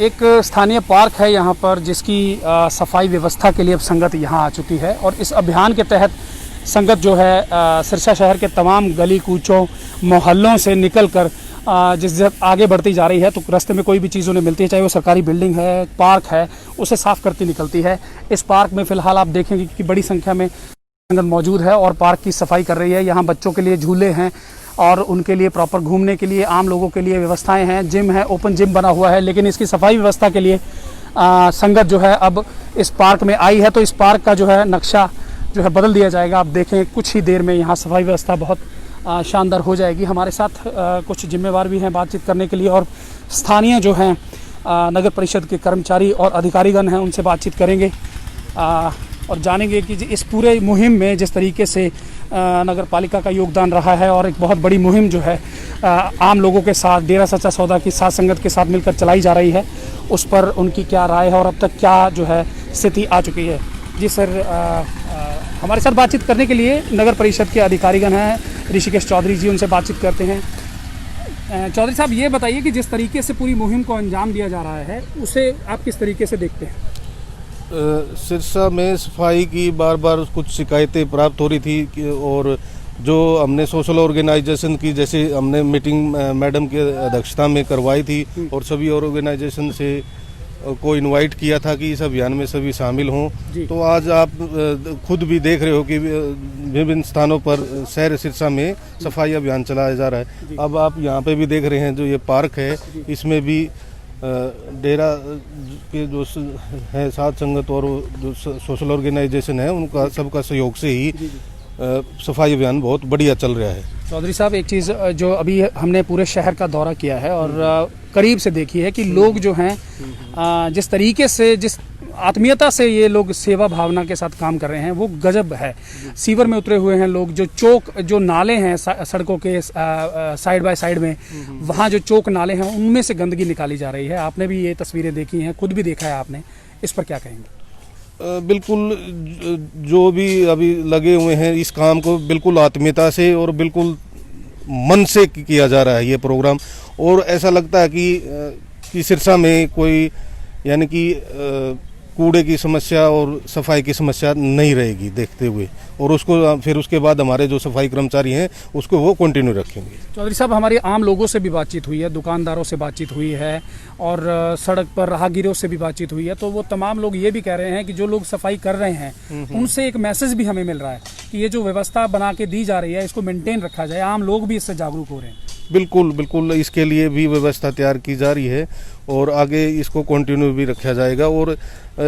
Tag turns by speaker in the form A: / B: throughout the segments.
A: एक स्थानीय पार्क है यहाँ पर, जिसकी सफाई व्यवस्था के लिए अब संगत यहाँ आ चुकी है और इस अभियान के तहत संगत जो है सिरसा शहर के तमाम गली कूचों मोहल्लों से निकलकर जिस आगे बढ़ती जा रही है, तो रास्ते में कोई भी चीज़ उन्हें मिलती है, चाहे वो सरकारी बिल्डिंग है, पार्क है, उसे साफ़ करती निकलती है। इस पार्क में फ़िलहाल आप देखेंगे कि बड़ी संख्या में संगत मौजूद है और पार्क की सफाई कर रही है। यहाँ बच्चों के लिए झूले हैं और उनके लिए प्रॉपर घूमने के लिए आम लोगों के लिए व्यवस्थाएं हैं। जिम है, ओपन जिम बना हुआ है, लेकिन इसकी सफाई व्यवस्था के लिए संगत जो है अब इस पार्क में आई है, तो इस पार्क का जो है नक्शा जो है बदल दिया जाएगा। आप देखें कुछ ही देर में यहाँ सफाई व्यवस्था बहुत शानदार हो जाएगी। हमारे साथ कुछ जिम्मेवार भी हैं बातचीत करने के लिए और स्थानीय जो हैं नगर परिषद के कर्मचारी और अधिकारीगण हैं, उनसे बातचीत करेंगे और जानेंगे कि इस पूरे मुहिम में जिस तरीके से नगर पालिका का योगदान रहा है और एक बहुत बड़ी मुहिम जो है आम लोगों के साथ डेरा सच्चा सौदा की साथ संगत के साथ मिलकर चलाई जा रही है, उस पर उनकी क्या राय है और अब तक क्या जो है स्थिति आ चुकी है। जी सर, हमारे साथ बातचीत करने के लिए नगर परिषद के अधिकारीगण हैं ऋषिकेश चौधरी जी, उनसे बातचीत करते हैं। चौधरी साहब, ये बताइए कि जिस तरीके से पूरी मुहिम को अंजाम दिया जा रहा है, उसे आप किस तरीके से देखते हैं?
B: सिरसा में सफाई की बार बार कुछ शिकायतें प्राप्त हो रही थी और जो हमने सोशल ऑर्गेनाइजेशन की, जैसे हमने मीटिंग मैडम की अध्यक्षता में करवाई थी और सभी ऑर्गेनाइजेशन से को इनवाइट किया था कि इस अभियान में सभी शामिल हों, तो आज आप खुद भी देख रहे हो कि विभिन्न स्थानों पर शहर सिरसा में सफाई अभियान चलाया जा रहा है। अब आप यहाँ पे भी देख रहे हैं जो ये पार्क है, इसमें भी डेरा के जो है साथ संगत और जो सोशल ऑर्गेनाइजेशन है, उनका सबका सहयोग से ही सफाई अभियान बहुत बढ़िया चल रहा है।
A: चौधरी साहब, एक चीज़ जो अभी हमने पूरे शहर का दौरा किया है और करीब से देखी है कि लोग जो हैं जिस तरीके से, जिस आत्मीयता से ये लोग सेवा भावना के साथ काम कर रहे हैं, वो गजब है। सीवर में उतरे हुए हैं लोग, जो चौक, जो नाले हैं सड़कों के साइड बाय साइड में, वहाँ जो चौक नाले हैं उनमें से गंदगी निकाली जा रही है। आपने भी ये तस्वीरें देखी हैं, खुद भी देखा है आपने, इस पर क्या कहेंगे?
B: बिल्कुल, जो भी अभी लगे हुए हैं इस काम को बिल्कुल आत्मीयता से और बिल्कुल मन से किया जा रहा है ये प्रोग्राम, और ऐसा लगता है कि सिरसा में कोई यानी कि कूड़े की समस्या और सफाई की समस्या नहीं रहेगी देखते हुए, और उसको फिर उसके बाद हमारे जो सफाई कर्मचारी हैं उसको वो कंटिन्यू रखेंगे।
A: चौधरी साहब, हमारी आम लोगों से भी बातचीत हुई है, दुकानदारों से बातचीत हुई है और सड़क पर राहगीरों से भी बातचीत हुई है, तो वो तमाम लोग ये भी कह रहे हैं कि जो लोग सफाई कर रहे हैं उनसे एक मैसेज भी हमें मिल रहा है कि ये जो व्यवस्था बना के दी जा रही है इसको मेंटेन रखा जाए। आम लोग भी इससे जागरूक हो रहे हैं।
B: बिल्कुल बिल्कुल, इसके लिए भी व्यवस्था तैयार की जा रही है और आगे इसको कंटिन्यू भी रखा जाएगा, और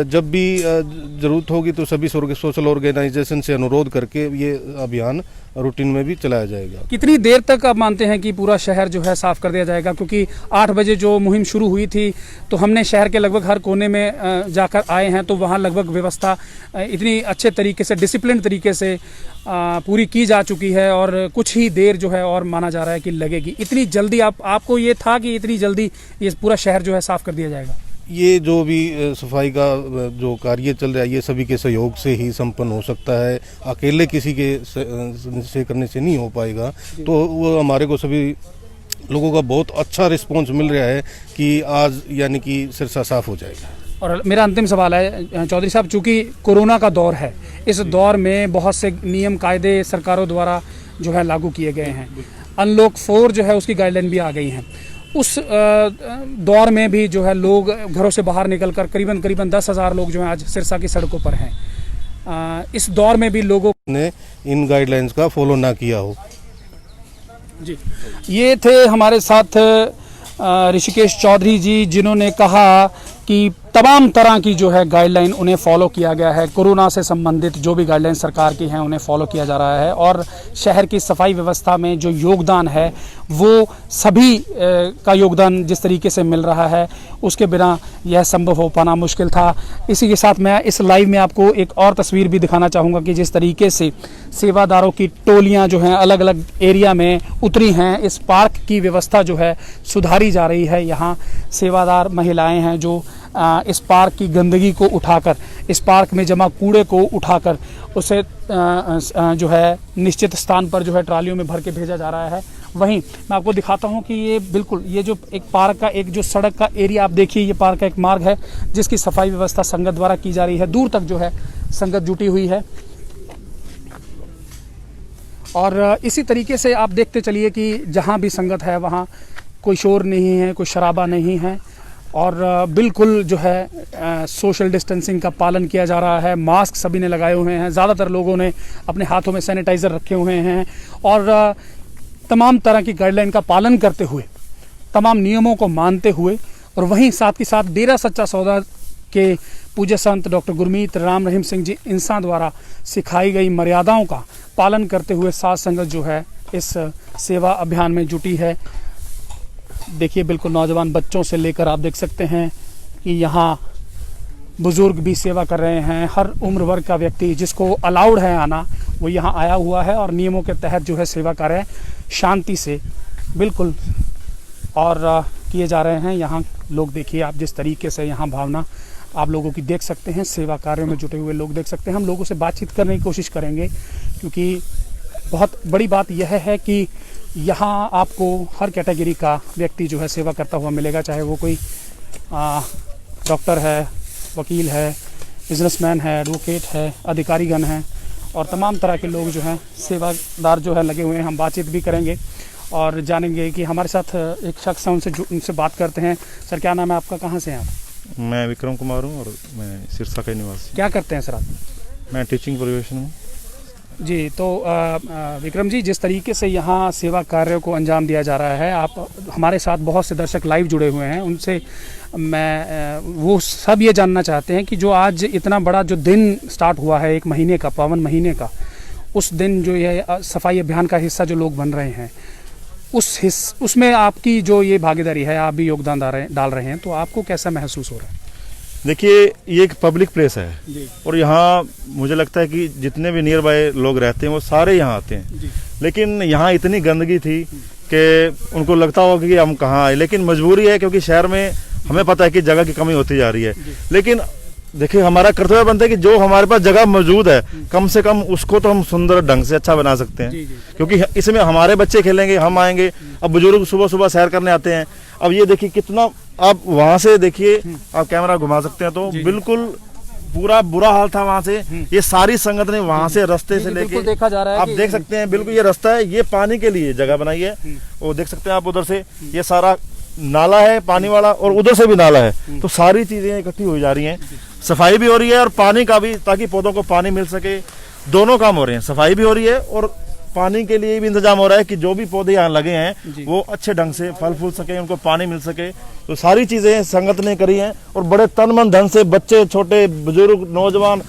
B: जब भी ज़रूरत होगी तो सभी सोशल ऑर्गेनाइजेशन से अनुरोध करके ये अभियान रूटीन में भी चलाया जाएगा।
A: कितनी देर तक आप मानते हैं कि पूरा शहर जो है साफ कर दिया जाएगा? क्योंकि 8 बजे जो मुहिम शुरू हुई थी तो हमने शहर के लगभग हर कोने में जाकर आए हैं, तो वहाँ लगभग व्यवस्था इतनी अच्छे तरीके से, डिसिप्लिन तरीके से पूरी की जा चुकी है और कुछ ही देर जो है और माना जा रहा है कि लगेगी। इतनी जल्दी आपको ये था कि इतनी जल्दी ये पूरा शहर जो है साफ कर दिया जाएगा?
B: ये जो भी सफाई का जो कार्य चल रहा है ये सभी के सहयोग से ही संपन्न हो सकता है, अकेले किसी के से करने से नहीं हो पाएगा। तो वो हमारे को सभी लोगों का बहुत अच्छा रिस्पांस मिल रहा है कि आज यानी कि सिरसा साफ हो जाएगा।
A: और मेरा अंतिम सवाल है चौधरी साहब, चूँकि कोरोना का दौर है, इस दौर में बहुत से नियम कायदे सरकारों द्वारा जो है लागू किए गए हैं, अनलॉक 4 जो है उसकी गाइडलाइन भी आ गई हैं। उस दौर में भी जो है लोग घरों से बाहर निकलकर करीबन 10,000 लोग जो हैं आज सिरसा की सड़कों पर हैं। इस दौर में भी लोगों
B: ने इन गाइडलाइंस का फॉलो ना किया हो।
A: जी, ये थे हमारे साथ ऋषिकेश चौधरी जी, जिन्होंने कहा कि तमाम तरह की जो है गाइडलाइन उन्हें फॉलो किया गया है। कोरोना से संबंधित जो भी गाइडलाइन सरकार की हैं उन्हें फॉलो किया जा रहा है और शहर की सफाई व्यवस्था में जो योगदान है वो सभी का योगदान जिस तरीके से मिल रहा है उसके बिना यह संभव हो पाना मुश्किल था। इसी के साथ मैं इस लाइव में आपको एक और तस्वीर भी दिखाना चाहूँगा कि जिस तरीके से सेवादारों की टोलियाँ जो हैं अलग अलग एरिया में उतरी हैं। इस पार्क की व्यवस्था जो है सुधारी जा रही है। यहाँ सेवादार महिलाएँ हैं जो इस पार्क की गंदगी को उठाकर, इस पार्क में जमा कूड़े को उठाकर उसे जो है निश्चित स्थान पर जो है ट्रालियों में भर के भेजा जा रहा है वहीं मैं आपको दिखाता हूं कि ये बिल्कुल ये जो एक पार्क का एक जो सड़क का एरिया आप देखिए, ये पार्क का एक मार्ग है जिसकी सफाई व्यवस्था संगत द्वारा की जा रही है। दूर तक जो है संगत जुटी हुई है और इसी तरीके से आप देखते चलिए कि जहां भी संगत है वहां कोई शोर नहीं है, कोई शराबा नहीं है और बिल्कुल जो है सोशल डिस्टेंसिंग का पालन किया जा रहा है। मास्क सभी ने लगाए हुए हैं, ज़्यादातर लोगों ने अपने हाथों में सैनिटाइज़र रखे हुए हैं और तमाम तरह की गाइडलाइन का पालन करते हुए, तमाम नियमों को मानते हुए और वहीं साथ ही साथ डेरा सच्चा सौदा के पूज्य संत डॉक्टर गुरमीत राम रहीम सिंह जी इंसा द्वारा सिखाई गई मर्यादाओं का पालन करते हुए साध संगत जो है इस सेवा अभियान में जुटी है। देखिए बिल्कुल नौजवान बच्चों से लेकर आप देख सकते हैं कि यहाँ बुजुर्ग भी सेवा कर रहे हैं। हर उम्र वर्ग का व्यक्ति जिसको अलाउड है आना वो यहाँ आया हुआ है और नियमों के तहत जो है सेवा कार्य शांति से बिल्कुल और किए जा रहे हैं। यहाँ लोग देखिए आप जिस तरीके से यहाँ भावना आप लोगों की देख सकते हैं, सेवा कार्यों में जुटे हुए लोग देख सकते हैं। हम लोगों से बातचीत करने की कोशिश करेंगे क्योंकि बहुत बड़ी बात यह है कि यहाँ आपको हर कैटेगरी का व्यक्ति जो है सेवा करता हुआ मिलेगा, चाहे वो कोई डॉक्टर है, वकील है, बिजनेसमैन है, एडवोकेट है, अधिकारीगण हैं और तमाम तरह के लोग जो हैं सेवादार जो है लगे हुए हैं। हम बातचीत भी करेंगे और जानेंगे कि हमारे साथ एक शख्स है, उनसे बात करते हैं। सर क्या नाम है आपका, कहाँ से हैं आप?
C: मैं विक्रम कुमार हूँ और मैं सिरसा का निवासी।
A: क्या करते हैं सर आप?
C: मैं टीचिंग प्रोफेशन हूँ
A: जी। तो विक्रम जी, जिस तरीके से यहाँ सेवा कार्यों को अंजाम दिया जा रहा है, आप हमारे साथ बहुत से दर्शक लाइव जुड़े हुए हैं, उनसे मैं वो सब ये जानना चाहते हैं कि जो आज इतना बड़ा जो दिन स्टार्ट हुआ है, एक महीने का, पावन महीने का, उस दिन जो ये सफाई अभियान का हिस्सा जो लोग बन रहे हैं उसमें आपकी जो ये भागीदारी है, आप भी योगदान डाल रहे हैं, तो आपको कैसा महसूस हो रहा है?
C: देखिए ये एक पब्लिक प्लेस है और यहाँ मुझे लगता है कि जितने भी नियर बाय लोग रहते हैं वो सारे यहाँ आते हैं, लेकिन यहाँ इतनी गंदगी थी कि उनको लगता होगा कि हम कहाँ आए, लेकिन मजबूरी है क्योंकि शहर में हमें पता है कि जगह की कमी होती जा रही है। लेकिन देखिए हमारा कर्तव्य बनता है कि जो हमारे पास जगह मौजूद है कम से कम उसको तो हम सुंदर ढंग से अच्छा बना सकते हैं, क्योंकि इसमें हमारे बच्चे खेलेंगे, हम आएंगे। अब बुजुर्ग सुबह सुबह सैर करने आते हैं। अब ये देखिए कितना, आप वहां से देखिए, आप कैमरा घुमा सकते हैं तो बिल्कुल पूरा बुरा हाल था वहां से। ये सारी संगत ने वहां से रास्ते से लेके
A: देखा जा रहा है,
C: आप देख सकते हैं बिल्कुल ये रास्ता है, ये पानी के लिए जगह बनाई है। वो देख सकते हैं आप उधर से ये सारा नाला है पानी वाला और उधर से भी नाला है, तो सारी चीजें इकट्ठी हो जा रही हैं। सफाई भी हो रही है और पानी का भी, ताकि पौधों को पानी मिल सके। दोनों काम हो रहे हैं, सफाई भी हो रही है और पानी के लिए भी इंतजाम हो रहा है कि जो भी पौधे यहाँ लगे हैं वो अच्छे ढंग से फल फूल सके, उनको पानी मिल सके। तो सारी चीजें संगत ने करी हैं और बड़े तन मन धन से बच्चे, छोटे, बुजुर्ग, नौजवान,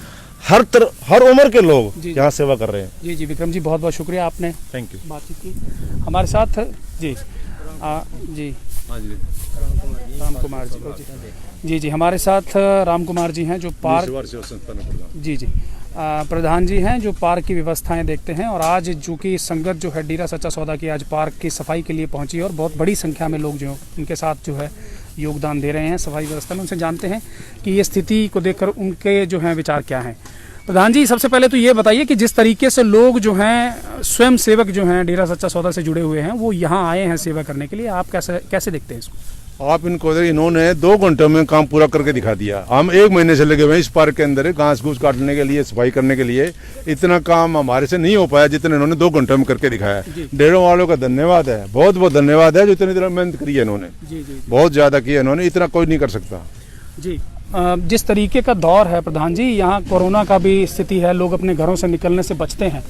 C: हर उम्र के लोग यहाँ सेवा कर रहे हैं।
A: जी जी विक्रम जी, बहुत बहुत शुक्रिया, आपने
C: थैंक यू
A: बातचीत की हमारे साथ। जी जी राम कुमार जी, जी हमारे साथ राम कुमार जी हैं जो पार्क जी प्रधान जी हैं जो पार्क की व्यवस्थाएं देखते हैं। और आज चूँकि संगत जो है डेरा सच्चा सौदा की आज पार्क की सफाई के लिए पहुंची है और बहुत बड़ी संख्या में लोग जो उनके साथ जो है योगदान दे रहे हैं सफाई व्यवस्था में। उनसे जानते हैं कि ये स्थिति को देखकर उनके जो हैं विचार क्या हैं। प्रधान जी, सबसे पहले तो ये बताइए कि जिस तरीके से लोग जो हैं स्वयं सेवक जो हैं डेरा सच्चा सौदा से जुड़े हुए हैं वो यहाँ आए हैं सेवा करने के लिए, आप कैसे देखते हैं इसको?
D: आप इन्होंने 2 घंटों में काम पूरा करके दिखा दिया। हम 1 महीने से लगे हुए हैं इस पार्क के अंदर घास घूस काटने के लिए, सफाई करने के लिए। इतना काम हमारे से नहीं हो पाया जितना इन्होंने 2 घंटों में करके दिखाया। डेरों वालों का धन्यवाद है, बहुत बहुत धन्यवाद है जो इतनी देर मेहनत करी है इन्होंने। बहुत ज्यादा की है इन्होंने, इतना कोई नहीं कर सकता।
A: जी जिस तरीके का दौर है प्रधान जी, यहाँ कोरोना का भी स्थिति है, लोग अपने घरों से निकलने से बचते हैं,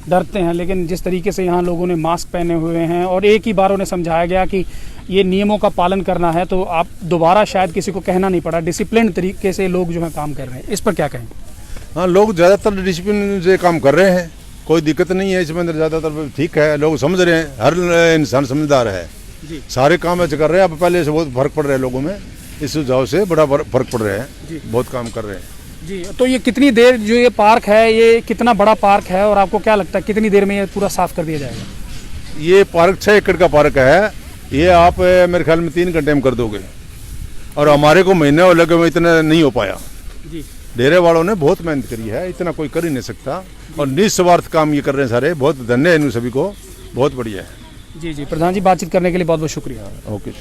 A: डरते हैं, लेकिन जिस तरीके से यहाँ लोगों ने मास्क पहने हुए हैं और एक ही बार उन्हें समझाया गया कि ये नियमों का पालन करना है, तो आप दोबारा शायद किसी को कहना नहीं पड़ा, डिसिप्लिन तरीके से लोग जो है काम कर रहे हैं, इस पर क्या कहें?
D: हाँ, लोग ज़्यादातर डिसिप्लिन से काम कर रहे हैं, कोई दिक्कत नहीं है इसमें अंदर, ज़्यादातर ठीक है, लोग समझ रहे हैं, हर इंसान समझदार है, सारे काम ऐसे कर रहे हैं। अब पहले से बहुत फर्क पड़ रहा है लोगों में, इस सुझाव से बड़ा फर्क पड़ रहा है, बहुत काम कर रहे हैं।
A: जी, तो ये कितनी देर जो ये पार्क है, ये कितना बड़ा पार्क है और आपको क्या लगता है कितनी देर में ये पूरा साफ कर दिया जाएगा?
D: ये पार्क 6 एकड़ का पार्क है, ये आप मेरे ख्याल में 3 घंटे में कर दोगे और हमारे को महीने और लगे हुए इतना नहीं हो पाया। डेरे वालों ने बहुत मेहनत करी है, इतना कोई कर ही नहीं सकता और निस्वार्थ काम ये कर रहे हैं सारे। बहुत धन्य है इन सभी को, बहुत बढ़िया है।
A: जी जी प्रधान जी, बातचीत करने के लिए बहुत बहुत शुक्रिया।
D: ओके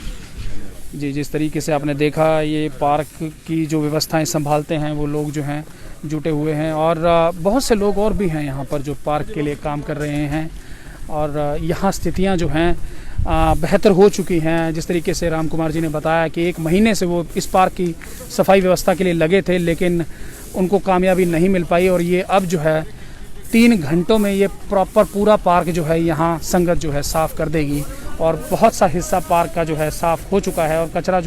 A: जी, जिस तरीके से आपने देखा, ये पार्क की जो व्यवस्थाएं संभालते हैं वो लोग जो हैं जुटे हुए हैं, और बहुत से लोग और भी हैं यहाँ पर जो पार्क के लिए काम कर रहे हैं, और यहाँ स्थितियाँ जो हैं बेहतर हो चुकी हैं। जिस तरीके से राम कुमार जी ने बताया कि 1 महीने से वो इस पार्क की सफाई व्यवस्था के लिए लगे थे, लेकिन उनको कामयाबी नहीं मिल पाई, और ये अब जो है 3 घंटों में ये प्रॉपर पूरा पार्क जो है यहाँ संगत जो है साफ़ कर देगी, और बहुत सा हिस्सा पार्क का जो है साफ़ हो चुका है। और कचरा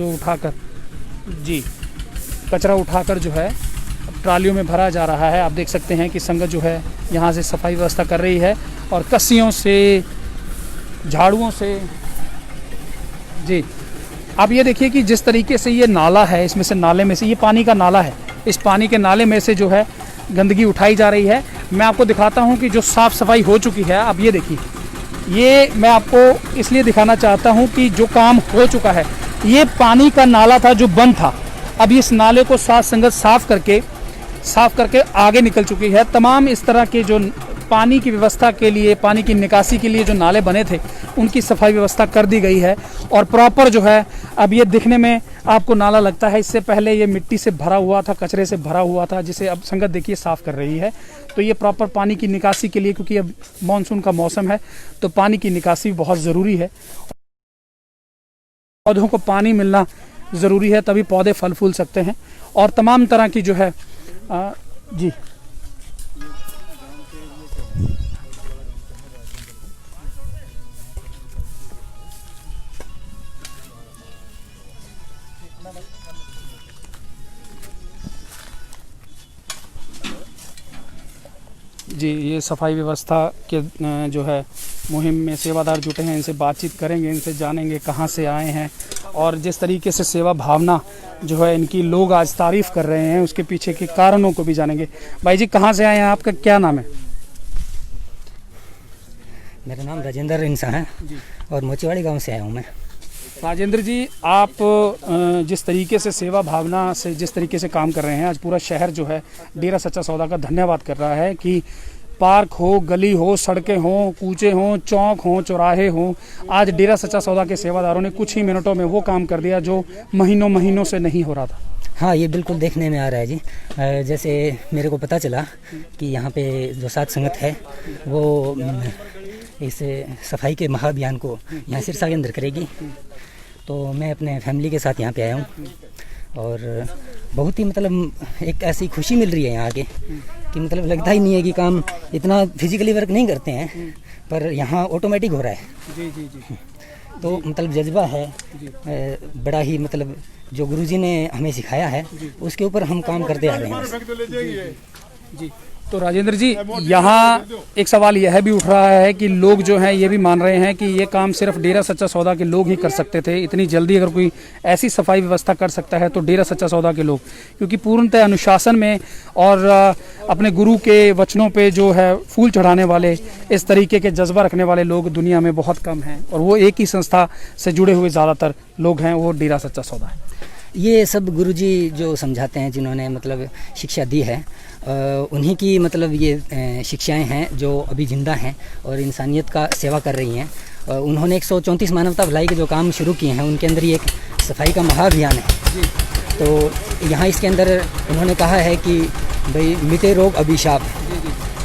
A: उठाकर जो है ट्रालियों में भरा जा रहा है। आप देख सकते हैं कि संगत जो है यहाँ से सफाई व्यवस्था कर रही है, और कस्सियों से, झाड़ुओं से। जी, अब ये देखिए कि जिस तरीके से ये नाला है, इसमें से नाले में से, ये पानी का नाला है, इस पानी के नाले में से जो है गंदगी उठाई जा रही है। मैं आपको दिखाता हूँ कि जो साफ़ सफाई हो चुकी है। अब ये देखिए, ये मैं आपको इसलिए दिखाना चाहता हूँ कि जो काम हो चुका है, ये पानी का नाला था जो बंद था, अब इस नाले को साथ संगत साफ़ करके आगे निकल चुकी है। तमाम इस तरह के जो पानी की व्यवस्था के लिए, पानी की निकासी के लिए जो नाले बने थे, उनकी सफाई व्यवस्था कर दी गई है, और प्रॉपर जो है अब ये दिखने में आपको नाला लगता है। इससे पहले ये मिट्टी से भरा हुआ था, कचरे से भरा हुआ था, जिसे अब संगत देखिए साफ़ कर रही है। तो ये प्रॉपर पानी की निकासी के लिए, क्योंकि अब मानसून का मौसम है तो पानी की निकासी बहुत ज़रूरी है। पौधों को पानी मिलना ज़रूरी है, तभी पौधे फल फूल सकते हैं। और तमाम तरह की जो है जी जी, ये सफाई व्यवस्था के जो है मुहिम में सेवादार जुटे हैं। इनसे बातचीत करेंगे, इनसे जानेंगे कहाँ से आए हैं, और जिस तरीके से सेवा भावना जो है इनकी लोग आज तारीफ़ कर रहे हैं, उसके पीछे के कारणों को भी जानेंगे। भाई जी, कहाँ से आए हैं, आपका क्या नाम है?
E: मेरा नाम राजेंद्र इंसान है और मोचीवाड़ी गांव से आया हूँ मैं।
A: राजेंद्र जी, आप जिस तरीके से सेवा भावना से जिस तरीके से काम कर रहे हैं, आज पूरा शहर जो है डेरा सच्चा सौदा का धन्यवाद कर रहा है कि पार्क हो, गली हो, सड़कें हों, कूचे हों, चौक हों, चौराहे हों, आज डेरा सच्चा सौदा के सेवादारों ने कुछ ही मिनटों में वो काम कर दिया जो महीनों से नहीं हो रहा था।
E: हाँ, ये बिल्कुल देखने में आ रहा है जी। जैसे मेरे को पता चला कि यहाँ पे जो साध संगत है वो इस सफाई के महाअभियान को यहाँ सिरसा के अंदर करेगी, तो मैं अपने फैमिली के साथ यहाँ पे आया हूँ, और बहुत ही मतलब एक ऐसी खुशी मिल रही है यहाँ आके कि मतलब लगता ही नहीं है कि काम इतना फिजिकली वर्क नहीं करते हैं, पर यहाँ ऑटोमेटिक हो रहा है।
A: जी जी जी।
E: तो मतलब जज्बा है बड़ा ही, मतलब जो गुरुजी ने हमें सिखाया है उसके ऊपर हम काम करते आ रहे हैं
A: जी। तो राजेंद्र जी, यहाँ एक सवाल यह भी उठ रहा है कि लोग जो हैं ये भी मान रहे हैं कि ये काम सिर्फ डेरा सच्चा सौदा के लोग ही कर सकते थे। इतनी जल्दी अगर कोई ऐसी सफाई व्यवस्था कर सकता है तो डेरा सच्चा सौदा के लोग, क्योंकि पूर्णतः अनुशासन में और अपने गुरु के वचनों पे जो है फूल चढ़ाने वाले, इस तरीके के जज्बा रखने वाले लोग दुनिया में बहुत कम हैं, और वो एक ही संस्था से जुड़े हुए ज़्यादातर लोग हैं, वो डेरा सच्चा सौदा है।
E: ये सब गुरुजी जो समझाते हैं, जिन्होंने मतलब शिक्षा दी है, उन्हीं की मतलब ये शिक्षाएं हैं जो अभी जिंदा हैं और इंसानियत का सेवा कर रही हैं। उन्होंने 134 मानवता भलाई के जो काम शुरू किए हैं, उनके अंदर ये एक सफाई का महाअभियान है। तो यहाँ इसके अंदर उन्होंने कहा है कि भाई मिटे रोग अभिशाप,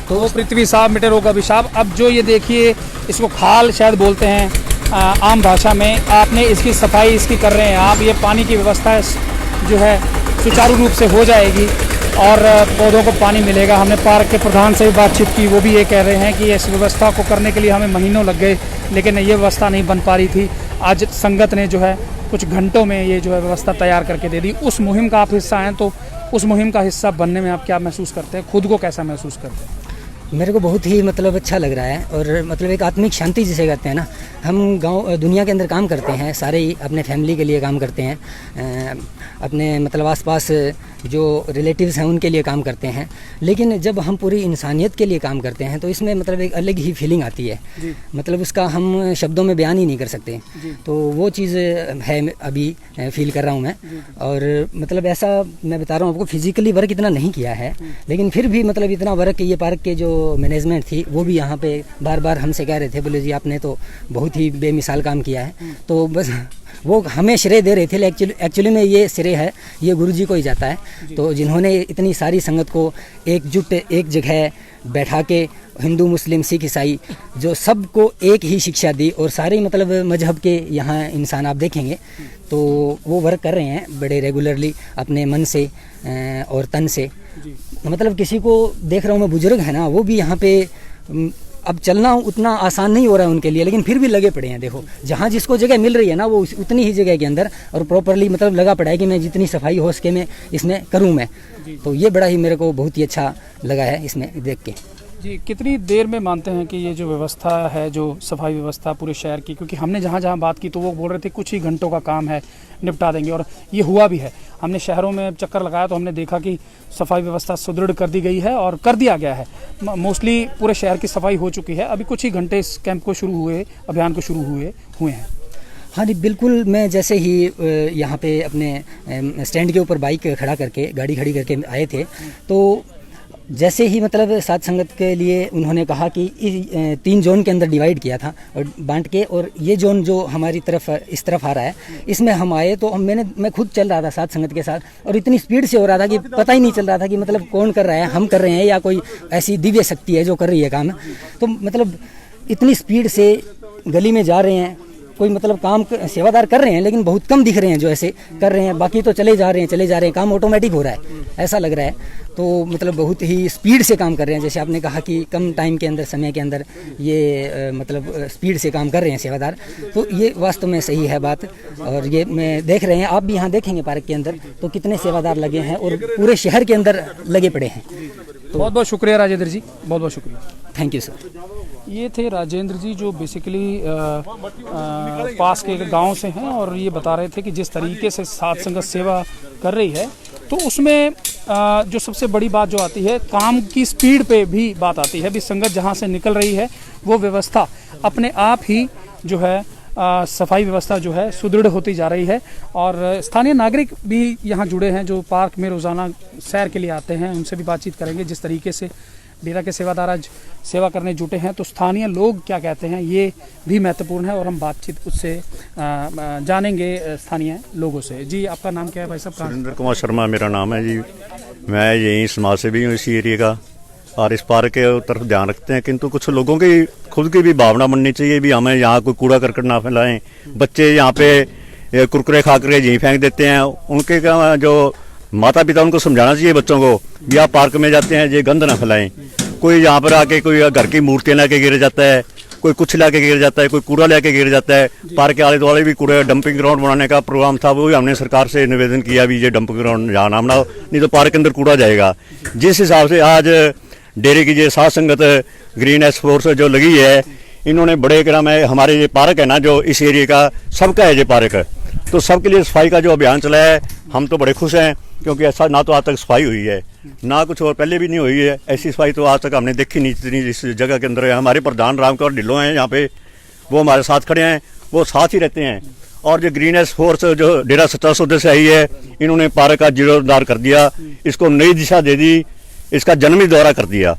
A: तो पृथ्वी साफ मिटे रोग अभिशाप। अब जो ये देखिए, इसको खाल शायद बोलते हैं आम भाषा में, आपने इसकी सफाई इसकी कर रहे हैं आप, ये पानी की व्यवस्था जो है सुचारू रूप से हो जाएगी और पौधों को पानी मिलेगा। हमने पार्क के प्रधान से भी बातचीत की, वो भी ये कह रहे हैं कि इस व्यवस्था को करने के लिए हमें महीनों लग गए, लेकिन ये व्यवस्था नहीं बन पा रही थी। आज संगत ने जो है कुछ घंटों में ये जो है व्यवस्था तैयार करके दे दी। उस मुहिम का आप हिस्सा हैं, तो उस मुहिम का हिस्सा बनने में आप क्या महसूस करते हैं, खुद को कैसा महसूस करते हैं?
E: मेरे को बहुत ही मतलब अच्छा लग रहा है, और मतलब एक आत्मिक शांति जिसे कहते हैं ना, हम गांव दुनिया के अंदर काम करते हैं, सारे ही अपने फैमिली के लिए काम करते हैं, अपने मतलब आसपास जो रिलेटिव्स हैं उनके लिए काम करते हैं, लेकिन जब हम पूरी इंसानियत के लिए काम करते हैं तो इसमें मतलब एक अलग ही फीलिंग आती है, मतलब उसका हम शब्दों में बयान ही नहीं कर सकते। तो वो चीज़ है अभी फील कर रहा हूँ मैं, और मतलब ऐसा मैं बता रहा हूँ आपको, फिजिकली वर्क इतना नहीं किया है, लेकिन फिर भी मतलब इतना वर्क ये पार्क के जो मैनेजमेंट थी वो भी यहाँ पे बार बार हमसे कह रहे थे, बोले जी आपने तो बहुत ही बेमिसाल काम किया है। तो बस वो हमें श्रेय दे रहे थे, लेकिन एक्चुअली में ये श्रेय है ये गुरुजी को ही जाता है। तो जिन्होंने इतनी सारी संगत को एकजुट एक जगह बैठा के, हिंदू मुस्लिम सिख ईसाई जो सबको एक ही शिक्षा दी, और सारे मतलब मजहब के यहाँ इंसान आप देखेंगे तो वो वर्क कर रहे हैं बड़े रेगुलरली अपने मन से और तन से। मतलब किसी को देख रहा हूँ मैं, बुजुर्ग है ना, वो भी यहाँ पे अब चलना उतना आसान नहीं हो रहा है उनके लिए, लेकिन फिर भी लगे पड़े हैं। देखो जहाँ जिसको जगह मिल रही है ना वो उतनी ही जगह के अंदर और प्रॉपरली मतलब लगा पड़ा है कि मैं जितनी सफाई हो सके मैं इसमें करूँ मैं। तो ये बड़ा ही मेरे को बहुत ही अच्छा लगा है इसमें देख के।
A: जी, कितनी देर में मानते हैं कि ये जो व्यवस्था है, जो सफाई व्यवस्था पूरे शहर की, क्योंकि हमने जहाँ जहाँ बात की तो वो बोल रहे थे कुछ ही घंटों का काम है, निपटा देंगे, और ये हुआ भी है। हमने शहरों में चक्कर लगाया तो हमने देखा कि सफाई व्यवस्था सुदृढ़ कर दी गई है और कर दिया गया है। मोस्टली पूरे शहर की सफाई हो चुकी है। अभी कुछ ही घंटे इस कैंप को शुरू हुए, अभियान को शुरू हुए हैं।
E: हाँ जी बिल्कुल। मैं जैसे ही यहाँ पे अपने स्टैंड के ऊपर बाइक खड़ा करके, गाड़ी खड़ी करके आए थे, तो जैसे ही मतलब साथ संगत के लिए उन्होंने कहा कि 3 जोन के अंदर डिवाइड किया था और बांट के, और ये जोन जो हमारी तरफ इस तरफ आ रहा है इसमें हम आए तो मैं खुद चल रहा था साथ संगत के साथ, और इतनी स्पीड से हो रहा था कि पता ही नहीं चल रहा था कि मतलब कौन कर रहा है, हम कर रहे हैं या कोई ऐसी दिव्य शक्ति है जो कर रही है काम। तो मतलब इतनी स्पीड से गली में जा रहे हैं, कोई मतलब काम सेवादार कर रहे हैं लेकिन बहुत कम दिख रहे हैं जो ऐसे कर रहे हैं, बाकी तो चले जा रहे हैं, काम ऑटोमेटिक हो रहा है ऐसा लग रहा है। तो मतलब बहुत ही स्पीड से काम कर रहे हैं, जैसे आपने कहा कि कम टाइम के अंदर, समय के अंदर ये मतलब स्पीड से काम कर रहे हैं सेवादार। तो ये वास्तव में सही है बात, और ये मैं देख रहे हैं, आप भी यहाँ देखेंगे पार्क के अंदर तो कितने सेवादार लगे हैं और पूरे शहर के अंदर लगे पड़े हैं।
A: तो बहुत बहुत शुक्रिया राजेंद्र जी, बहुत बहुत शुक्रिया।
E: Thank you sir.
A: ये थे राजेंद्र जी जो बेसिकली पास के गांव से हैं, और ये बता रहे थे कि जिस तरीके से साथ संगत सेवा कर रही है तो उसमें जो सबसे बड़ी बात जो आती है, काम की स्पीड पे भी बात आती है। भी संगत जहां से निकल रही है वो व्यवस्था अपने आप ही जो है सफाई व्यवस्था जो है सुदृढ़ होती जा रही है। और स्थानीय नागरिक भी यहाँ जुड़े हैं जो पार्क में रोज़ाना सैर के लिए आते हैं, उनसे भी बातचीत करेंगे। जिस तरीके से डेरा के सेवादार आज सेवा करने जुटे हैं तो स्थानीय लोग क्या कहते हैं ये भी महत्वपूर्ण है, और हम बातचीत उससे जानेंगे स्थानीय लोगों से। जी, आपका नाम क्या है भाई साहब?
F: सुरेंद्र कुमार शर्मा मेरा नाम है जी। मैं यहीं समाज सेवी हूँ इसी एरिया का, और इस पार्क के तरफ ध्यान रखते हैं, किंतु कुछ लोगों की खुद की भी भावना बननी चाहिए भी हमें यहाँ कोई कूड़ा करकट ना फैलाएं। बच्चे यहाँ पे कुरकुरे खा कर यहीं फेंक देते हैं, उनके जो माता पिता उनको समझाना चाहिए बच्चों को भी आप पार्क में जाते हैं ये गंद ना फैलाएं। कोई यहाँ पर आके कोई घर की मूर्तियाँ लाके गिर जाता है, कोई कुछ लाके गिर जाता है, कोई कूड़ा लेके गिर जाता है। पार्क के आले दुआले भी कूड़ा डंपिंग ग्राउंड बनाने का प्रोग्राम था, वो भी हमने सरकार से निवेदन किया भी ये डंपिंग ग्राउंड यहाँ ना बनाओ, नहीं तो पार्क के अंदर कूड़ा जाएगा। जिस हिसाब से आज डेरे की ये साथ संगत ग्रीन एस फोर्स जो लगी है, इन्होंने बड़े क्रम है, हमारे ये पार्क है ना जो इस एरिया का सबका है ये पार्क, तो सबके लिए सफाई का जो अभियान चला है हम तो बड़े खुश हैं, क्योंकि ऐसा ना तो आज तक सफाई हुई है ना कुछ और पहले भी नहीं हुई है। ऐसी सफाई तो आज तक हमने देखी नहीं जितनी इस जगह के अंदर है। हमारे प्रधान रामकुमार ढिल्लों हैं यहाँ पे, वो हमारे साथ खड़े हैं, वो साथ ही रहते हैं। और जो ग्रीन एस फोर्स जो डेरा सच्चा सौदे से आई है, इन्होंने पार्क का जीर्णोद्धार कर दिया, इसको नई दिशा दे दी, इसका जन्म ही दोबारा कर दिया।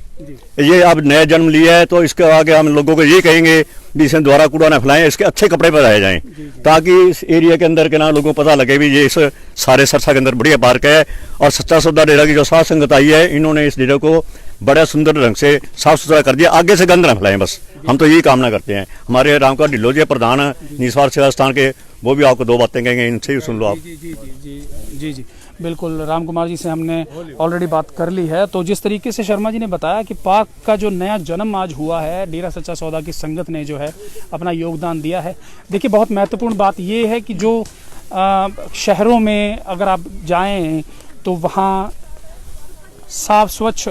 F: ये अब नया जन्म लिया है तो इसके आगे हम लोगों को ये कहेंगे भी इसे दोबारा कूड़ा न फैलाएं, इसके अच्छे कपड़े पहनाए जाएं, ताकि इस एरिया के अंदर के ना लोगों को पता लगे भी ये इस सारे सरसा के अंदर बढ़िया पार्क है। और सच्चा सौदा डेरा की जो साथ संगत आई है, इन्होंने इस डेरे को बड़ा सुंदर ढंग से साफ सुथरा कर दिया। आगे से गंद न फैलाएं, बस हम तो यही कामना करते हैं। हमारे रामकुमार ढिल्लों जी प्रधान निस्वार्थ सेवा स्थान के, वो भी आपको 2 बातें कहेंगे, इनसे ही सुन लो आप।
A: जी बिल्कुल, राम कुमार जी से हमने ऑलरेडी बात कर ली है। तो जिस तरीके से शर्मा जी ने बताया कि पार्क का जो नया जन्म आज हुआ है, डेरा सच्चा सौदा की संगत ने जो है अपना योगदान दिया है। देखिए, बहुत महत्वपूर्ण बात ये है कि जो शहरों में अगर आप जाएं तो वहाँ साफ स्वच्छ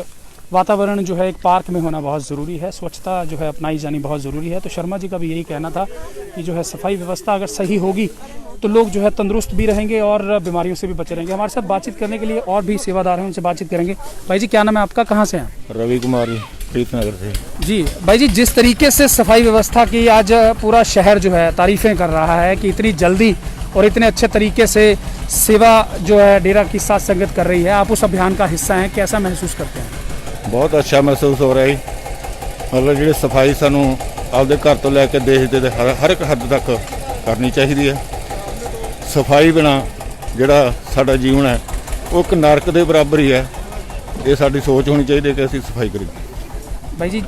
A: वातावरण जो है एक पार्क में होना बहुत ज़रूरी है, स्वच्छता जो है अपनाई जानी बहुत ज़रूरी है। तो शर्मा जी का भी यही कहना था कि जो है सफाई व्यवस्था अगर सही होगी तो लोग जो है तंदुरुस्त भी रहेंगे और बीमारियों से भी बचे रहेंगे। हमारे साथ बातचीत करने के लिए और भी सेवादार हैं, उनसे बातचीत करेंगे। भाई जी, क्या नाम है आपका, कहाँ से हैं?
G: रवि कुमार प्रीतनगर से।
A: जी भाई जी, जिस तरीके से सफाई व्यवस्था की आज पूरा शहर जो है तारीफ़ें कर रहा है कि इतनी जल्दी और इतने अच्छे तरीके से सेवा जो है डेरा की साथ संगत कर रही है, आप उस अभियान का हिस्सा हैं, कैसा महसूस करते हैं?
G: बहुत अच्छा महसूस हो रहा है। ਮਤਲਬ ਜਿਹੜੀ ਸਫਾਈ ਸਾਨੂੰ ਆਪਦੇ ਘਰ ਤੋਂ ਲੈ ਕੇ ਦੇਸ਼ ਦੇ ਹਰ ਇੱਕ ਹੱਦ ਤੱਕ ਕਰਨੀ ਚਾਹੀਦੀ ਹੈ। ਸਫਾਈ ਬਿਨਾ ਜਿਹੜਾ ਸਾਡਾ ਜੀਵਨ ਹੈ ਉਹ ਇੱਕ ਨਰਕ ਦੇ ਬਰਾਬਰ ਹੀ ਹੈ। ਇਹ ਸਾਡੀ ਸੋਚ ਹੋਣੀ ਚਾਹੀਦੀ ਹੈ कि ਅਸੀਂ ਸਫਾਈ ਕਰੀਏ।
A: भाई जी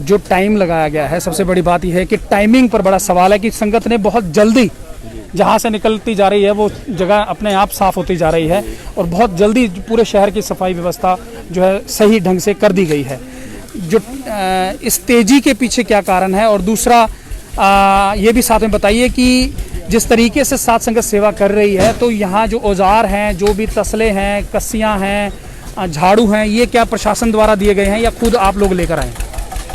A: जो टाइम लगाया गया है, सबसे बड़ी बात यह है कि टाइमिंग पर बड़ा सवाल है कि संगत ने बहुत जल्दी जहाँ से निकलती जा रही है वो जगह अपने आप साफ होती जा रही है और बहुत जल्दी पूरे शहर की सफाई व्यवस्था जो है सही ढंग से कर दी गई है। जो इस तेजी के पीछे क्या कारण है, और दूसरा ये भी साथ में बताइए कि जिस तरीके से साथ संगत सेवा कर रही है तो यहाँ जो औजार हैं, जो भी तसले हैं, कस्सियाँ हैं, झाड़ू हैं, ये क्या प्रशासन द्वारा दिए गए हैं या खुद आप लोग लेकर आए?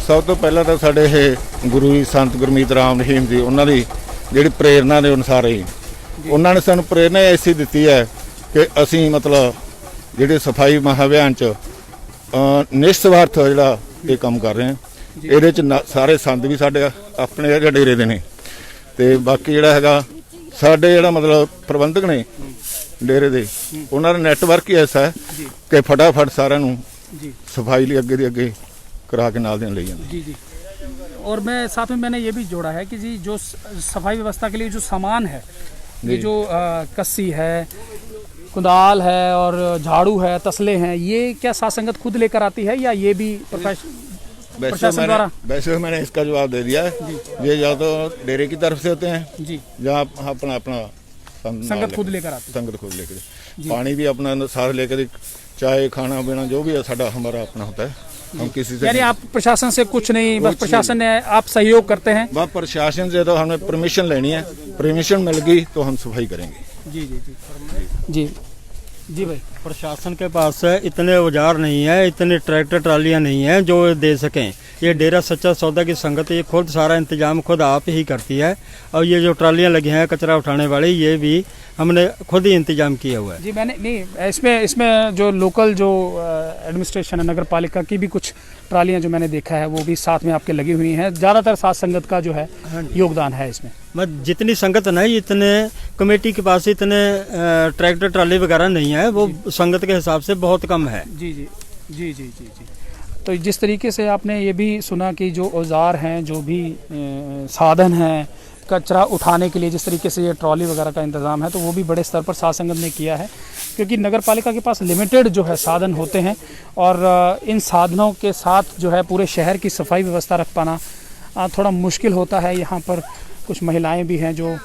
G: ਸਭ ਤੋਂ ਪਹਿਲਾਂ ਤਾਂ ਸਾਡੇ ਇਹ ਗੁਰੂ ਜੀ ਸੰਤ ਗੁਰਮੀਤ ਰਾਮ ਰਹੀਮ ਜੀ ਉਹਨਾਂ ਦੀ ਜਿਹੜੀ ਪ੍ਰੇਰਨਾ ਦੇ ਅਨੁਸਾਰ ਹੀ ਉਹਨਾਂ ਨੇ ਸਾਨੂੰ ਪ੍ਰੇਰਨਾ ਐਸੀ ਦਿੱਤੀ ਹੈ ਕਿ ਅਸੀਂ ਮਤਲਬ ਜਿਹੜੇ ਸਫਾਈ ਮਹਾਅਭਿਆਨ ਚ ਨਿਸਵਾਰਥ ਜਿਹੜਾ ਇਹ ਕੰਮ ਕਰ ਰਹੇ ਹਾਂ। ਇਹਦੇ ਚ ਸਾਰੇ ਸੰਤ ਵੀ ਸਾਡੇ ਆਪਣੇ ਜਿਹੜੇ ਡੇਰੇ ਦੇ ਨੇ ਤੇ ਬਾਕੀ ਜਿਹੜਾ ਹੈਗਾ ਸਾਡੇ ਜਿਹੜਾ ਮਤਲਬ ਪ੍ਰਬੰਧਕ ਨੇ ਡੇਰੇ ਦੇ ਉਹਨਾਂ ਦਾ ਨੈਟਵਰਕ ਹੀ ਐਸਾ ਹੈ ਕਿ ਫਟਾਫਟ ਸਾਰਿਆਂ ਨੂੰ ਸਫਾਈ ਲਈ ਅੱਗੇ ਦੀ ਅੱਗੇ करा के नाल देने ले जाते।
A: जी जी। और मैं साथ में मैंने ये भी जोड़ा है कि जी जो सफाई व्यवस्था के लिए जो सामान है, ये जो कस्सी है, कुदाल है और झाड़ू है, तसले हैं, ये क्या साथ संगत खुद लेकर आती है या ये भी प्रशासन द्वारा?
G: वैसे मैंने इसका जवाब दे दिया है। ये या तो डेरे की तरफ से होते हैं
A: जी,
G: या अपना अपना
A: संगत खुद लेकर आती है।
G: संगत खुद लेकर, पानी भी अपना साथ लेकर, चाय खाना पीना जो भी है साਡਾ हमारा अपना होता है। हम किसी से
A: यानी आप प्रशासन से कुछ नहीं, बस प्रशासन ने आप सहयोग करते हैं?
G: वह प्रशासन से तो हमने परमिशन लेनी है, परमिशन मिल गई तो हम सफाई करेंगे।
A: जी जी जी जी जी भाई।
H: प्रशासन के पास इतने औजार नहीं है, इतने ट्रैक्टर ट्रालियां नहीं है जो दे सकें। ये डेरा सच्चा सौदा की संगत ये खुद सारा इंतजाम खुद आप ही करती है, और ये जो ट्रालियां लगी हैं कचरा उठाने वाली ये भी हमने खुद ही इंतजाम किया हुआ है।
A: जी मैंने नहीं, इसमें जो लोकल जो एडमिनिस्ट्रेशन है, नगर पालिका की भी कुछ ट्रालियां जो मैंने देखा है वो भी साथ में आपके लगी हुई हैं। ज़्यादातर साथ संगत का जो है योगदान है इसमें।
H: जितनी संगत नहीं, इतने कमेटी के पास इतने ट्रैक्टर ट्राली वगैरह नहीं है, वो संगत के हिसाब से बहुत कम है।
A: जी जी जी जी जी जी। तो जिस तरीके से आपने ये भी सुना कि जो औजार हैं, जो भी साधन हैं कचरा उठाने के लिए, जिस तरीके से ये ट्रॉली वगैरह का इंतज़ाम है, तो वो भी बड़े स्तर पर साथ संगत ने किया है, क्योंकि नगर पालिका के पास लिमिटेड जो है साधन होते हैं और इन साधनों के साथ जो है पूरे शहर की सफाई व्यवस्था रख पाना थोड़ा मुश्किल होता है। यहाँ पर कुछ महिलाएं भी हैं जो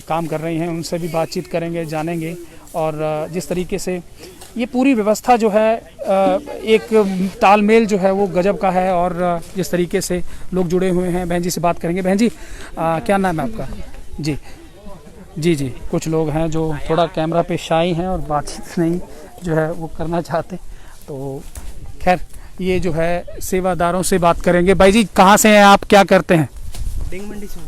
A: काम कर रही हैं, उनसे भी बातचीत करेंगे, जानेंगे। और जिस तरीके से ये पूरी व्यवस्था जो है एक तालमेल जो है वो गजब का है, और जिस तरीके से लोग जुड़े हुए हैं। बहन जी से बात करेंगे। बहन जी क्या नाम है आपका? जी जी जी। कुछ लोग हैं जो थोड़ा कैमरा पे शाई हैं और बातचीत नहीं जो है वो करना चाहते, तो खैर ये जो है सेवादारों से बात करेंगे। भाई जी कहाँ से हैं आप, क्या करते हैं?
E: डेंग मंडी से।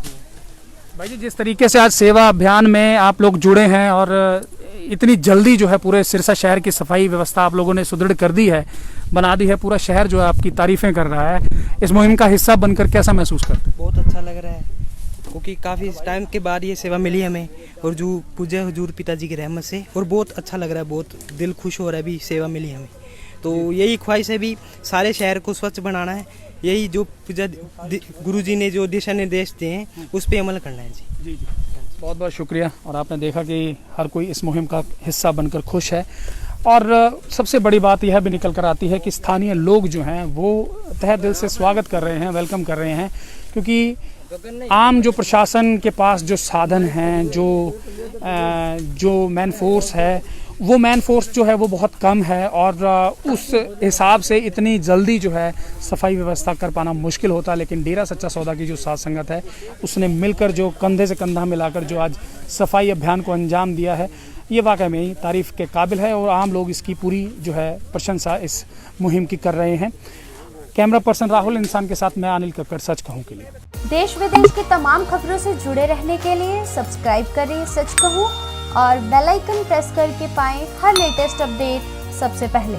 A: भाई जी जिस तरीके से आज सेवा अभियान में आप लोग जुड़े हैं और इतनी जल्दी जो है पूरे सिरसा शहर की सफाई व्यवस्था आप लोगों ने सुदृढ़ कर दी है, बना दी है, पूरा शहर जो है आपकी तारीफें कर रहा है, इस मुहिम का हिस्सा बनकर कैसा महसूस करते हैं?
I: बहुत अच्छा लग रहा है, क्योंकि काफ़ी टाइम के बाद ये सेवा मिली हमें, और जो पूज्य हुजूर पिताजी की रहमत से, और बहुत अच्छा लग रहा है, बहुत दिल खुश हो रहा है भी सेवा मिली हमें। तो यही ख्वाहिश है भी सारे शहर को स्वच्छ बनाना है, यही जो पूजा गुरु जी ने जो दिशा निर्देश दिए हैं उस पर अमल करना है। जी
A: जी जी बहुत बहुत शुक्रिया। और आपने देखा कि हर कोई इस मुहिम का हिस्सा बनकर खुश है, और सबसे बड़ी बात यह भी निकल कर आती है कि स्थानीय लोग जो हैं वो तहे दिल से स्वागत कर रहे हैं, वेलकम कर रहे हैं, क्योंकि आम जो प्रशासन के पास जो साधन हैं, जो मैन फोर्स है, वो मैन फोर्स जो है वो बहुत कम है, और उस हिसाब से इतनी जल्दी जो है सफाई व्यवस्था कर पाना मुश्किल होता है। लेकिन डेरा सच्चा सौदा की जो साथ संगत है उसने मिलकर जो कंधे से कंधा मिलाकर जो आज सफाई अभियान को अंजाम दिया है, ये वाकई में ही तारीफ़ के काबिल है, और आम लोग इसकी पूरी जो है प्रशंसा इस मुहिम की कर रहे हैं। कैमरा पर्सन राहुल इंसान के साथ मैं अनिल कक्कड़, सच कहूँ के लिए।
J: देश विदेश की तमाम खबरों से जुड़े रहने के लिए सब्सक्राइब करें सच कहूँ, और बेल आइकन प्रेस करके पाएं हर लेटेस्ट अपडेट सबसे पहले।